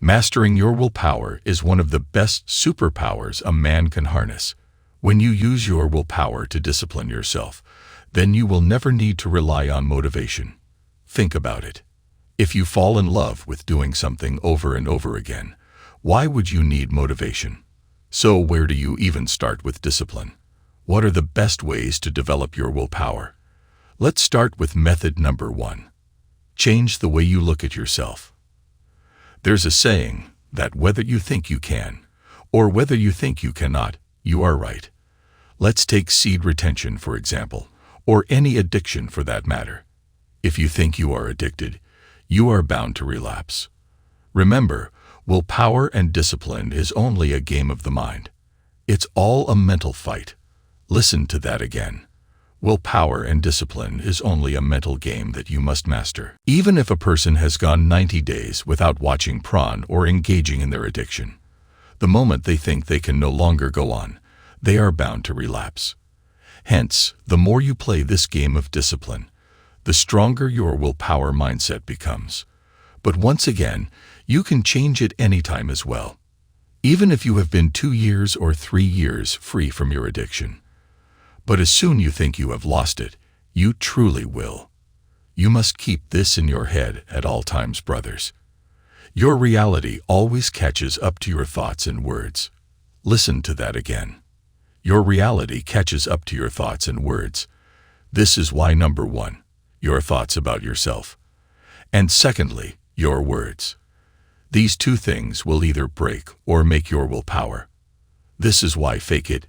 Mastering your willpower is one of the best superpowers a man can harness. When you use your willpower to discipline yourself, then you will never need to rely on motivation. Think about it. If you fall in love with doing something over and over again, why would you need motivation? So where do you even start with discipline? What are the best ways to develop your willpower? Let's start with method number 1. Change the way you look at yourself. There's a saying that whether you think you can, or whether you think you cannot, you are right. Let's take seed retention, for example, or any addiction for that matter. If you think you are addicted, you are bound to relapse. Remember, willpower and discipline is only a game of the mind. It's all a mental fight. Listen to that again. Willpower and discipline is only a mental game that you must master. Even if a person has gone 90 days without watching porn or engaging in their addiction, the moment they think they can no longer go on, they are bound to relapse. Hence, the more you play this game of discipline, the stronger your willpower mindset becomes. But once again, you can change it anytime as well. Even if you have been 2 years or 3 years free from your addiction. But as soon you think you have lost it, you truly will. You must keep this in your head at all times, brothers. Your reality always catches up to your thoughts and words. Listen to that again. Your reality catches up to your thoughts and words. This is why number 1, your thoughts about yourself. And secondly, your words. These two things will either break or make your willpower. This is why fake it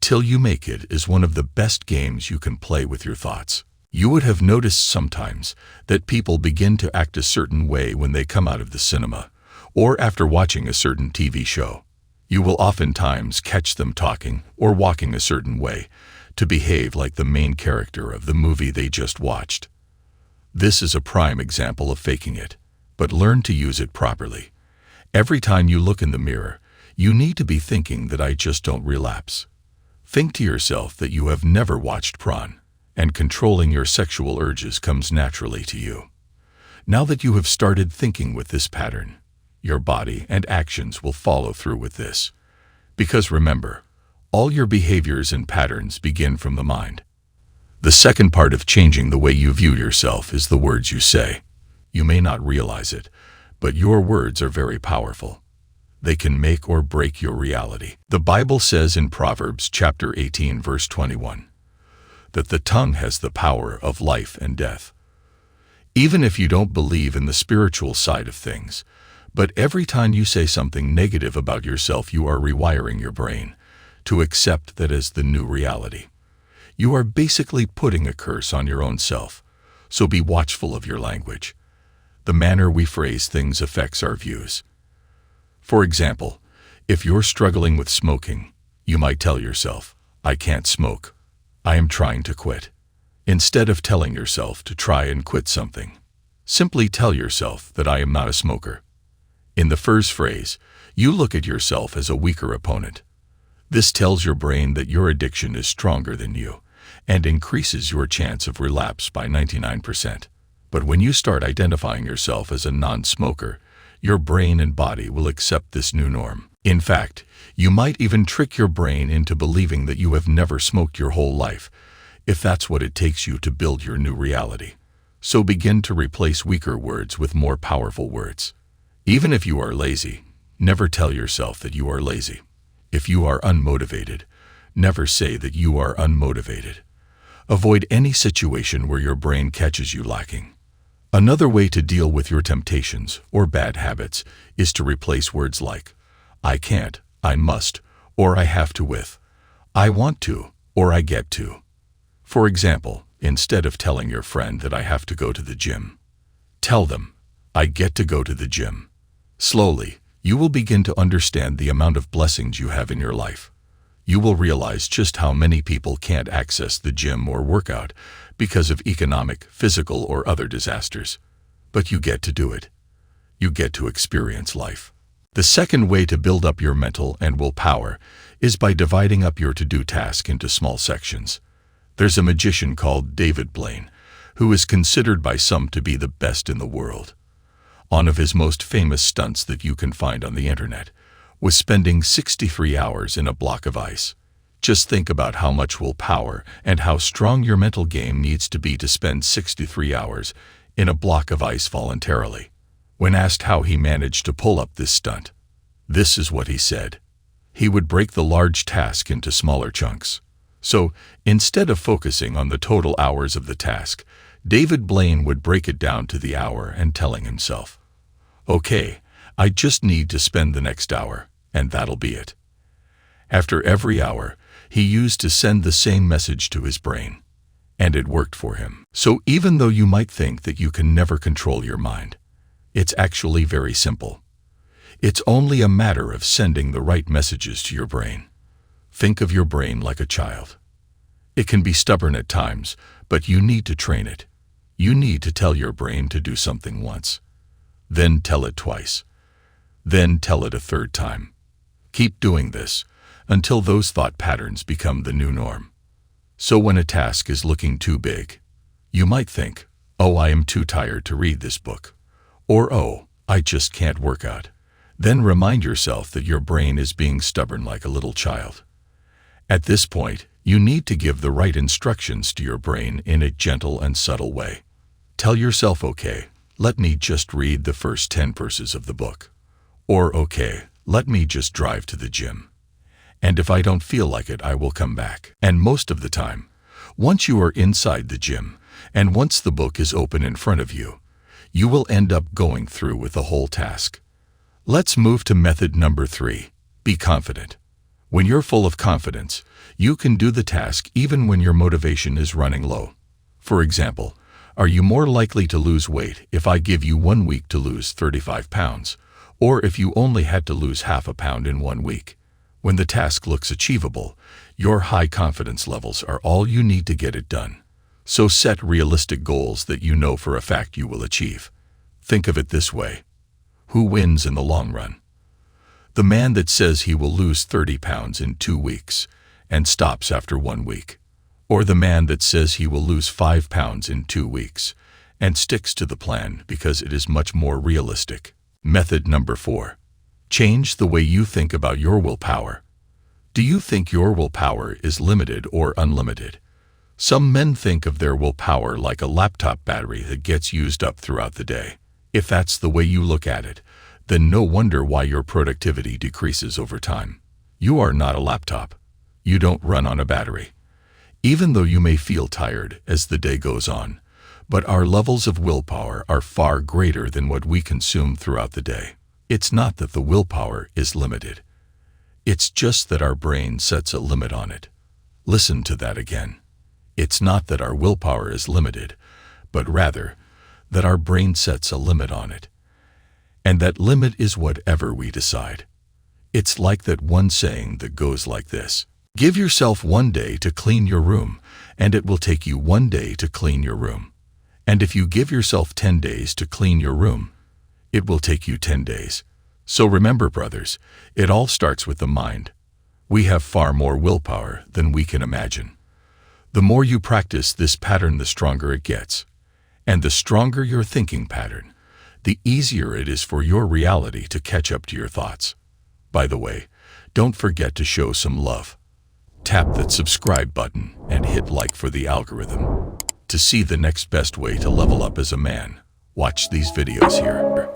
till you make it is one of the best games you can play with your thoughts. You would have noticed sometimes that people begin to act a certain way when they come out of the cinema, or after watching a certain TV show. You will oftentimes catch them talking or walking a certain way to behave like the main character of the movie they just watched. This is a prime example of faking it, but learn to use it properly. Every time you look in the mirror, you need to be thinking that I just don't relapse. Think to yourself that you have never watched porn, and controlling your sexual urges comes naturally to you. Now that you have started thinking with this pattern, your body and actions will follow through with this. Because remember, all your behaviors and patterns begin from the mind. The second part of changing the way you view yourself is the words you say. You may not realize it, but your words are very powerful. They can make or break your reality. The Bible says in Proverbs chapter 18 verse 21 that the tongue has the power of life and death. Even if you don't believe in the spiritual side of things, but every time you say something negative about yourself, you are rewiring your brain to accept that as the new reality. You are basically putting a curse on your own self, so be watchful of your language. The manner we phrase things affects our views. For example, if you're struggling with smoking, you might tell yourself, I can't smoke. I am trying to quit. Instead of telling yourself to try and quit something, simply tell yourself that I am not a smoker. In the first phrase, you look at yourself as a weaker opponent. This tells your brain that your addiction is stronger than you and increases your chance of relapse by 99%. But when you start identifying yourself as a non-smoker, your brain and body will accept this new norm. In fact, you might even trick your brain into believing that you have never smoked your whole life, if that's what it takes you to build your new reality. So begin to replace weaker words with more powerful words. Even if you are lazy, never tell yourself that you are lazy. If you are unmotivated, never say that you are unmotivated. Avoid any situation where your brain catches you lacking. Another way to deal with your temptations or bad habits is to replace words like I can't, I must, or I have to with I want to, or I get to. For example, instead of telling your friend that I have to go to the gym, tell them, I get to go to the gym. Slowly, you will begin to understand the amount of blessings you have in your life. You will realize just how many people can't access the gym or workout because of economic, physical, or other disasters. But you get to do it. You get to experience life. The second way to build up your mental and willpower is by dividing up your to-do task into small sections. There's a magician called David Blaine, who is considered by some to be the best in the world. One of his most famous stunts that you can find on the internet was spending 63 hours in a block of ice. Just think about how much willpower and how strong your mental game needs to be to spend 63 hours in a block of ice voluntarily. When asked how he managed to pull up this stunt, this is what he said. He would break the large task into smaller chunks. So, instead of focusing on the total hours of the task, David Blaine would break it down to the hour and telling himself, "Okay, I just need to spend the next hour, and that'll be it." After every hour, he used to send the same message to his brain, and it worked for him. So even though you might think that you can never control your mind, it's actually very simple. It's only a matter of sending the right messages to your brain. Think of your brain like a child. It can be stubborn at times, but you need to train it. You need to tell your brain to do something once, then tell it twice, then tell it a third time. Keep doing this until those thought patterns become the new norm. So when a task is looking too big, you might think, "Oh, I am too tired to read this book," or "Oh, I just can't work out." Then remind yourself that your brain is being stubborn like a little child. At this point, you need to give the right instructions to your brain in a gentle and subtle way. Tell yourself, "Okay, let me just read the first 10 verses of the book." Or, "Okay, let me just drive to the gym. And if I don't feel like it, I will come back." And most of the time, once you are inside the gym, and once the book is open in front of you, you will end up going through with the whole task. Let's move to method number 3. Be confident. When you're full of confidence, you can do the task even when your motivation is running low. For example, are you more likely to lose weight if I give you 1 week to lose 35 pounds, or if you only had to lose half a pound in 1 week? When the task looks achievable, your high confidence levels are all you need to get it done. So set realistic goals that you know for a fact you will achieve. Think of it this way. Who wins in the long run? The man that says he will lose 30 pounds in 2 weeks and stops after 1 week, or the man that says he will lose 5 pounds in 2 weeks and sticks to the plan because it is much more realistic. Method number 4. Change the way you think about your willpower. Do you think your willpower is limited or unlimited? Some men think of their willpower like a laptop battery that gets used up throughout the day. If that's the way you look at it, then no wonder why your productivity decreases over time. You are not a laptop. You don't run on a battery. Even though you may feel tired as the day goes on, but our levels of willpower are far greater than what we consume throughout the day. It's not that the willpower is limited. It's just that our brain sets a limit on it. Listen to that again. It's not that our willpower is limited, but rather that our brain sets a limit on it. And that limit is whatever we decide. It's like that one saying that goes like this: give yourself 1 day to clean your room, and it will take you 1 day to clean your room. And if you give yourself 10 days to clean your room, it will take you 10 days. So remember, brothers, it all starts with the mind. We have far more willpower than we can imagine. The more you practice this pattern, the stronger it gets. And the stronger your thinking pattern, the easier it is for your reality to catch up to your thoughts. By the way, don't forget to show some love. Tap that subscribe button and hit like for the algorithm. To see the next best way to level up as a man, watch these videos here.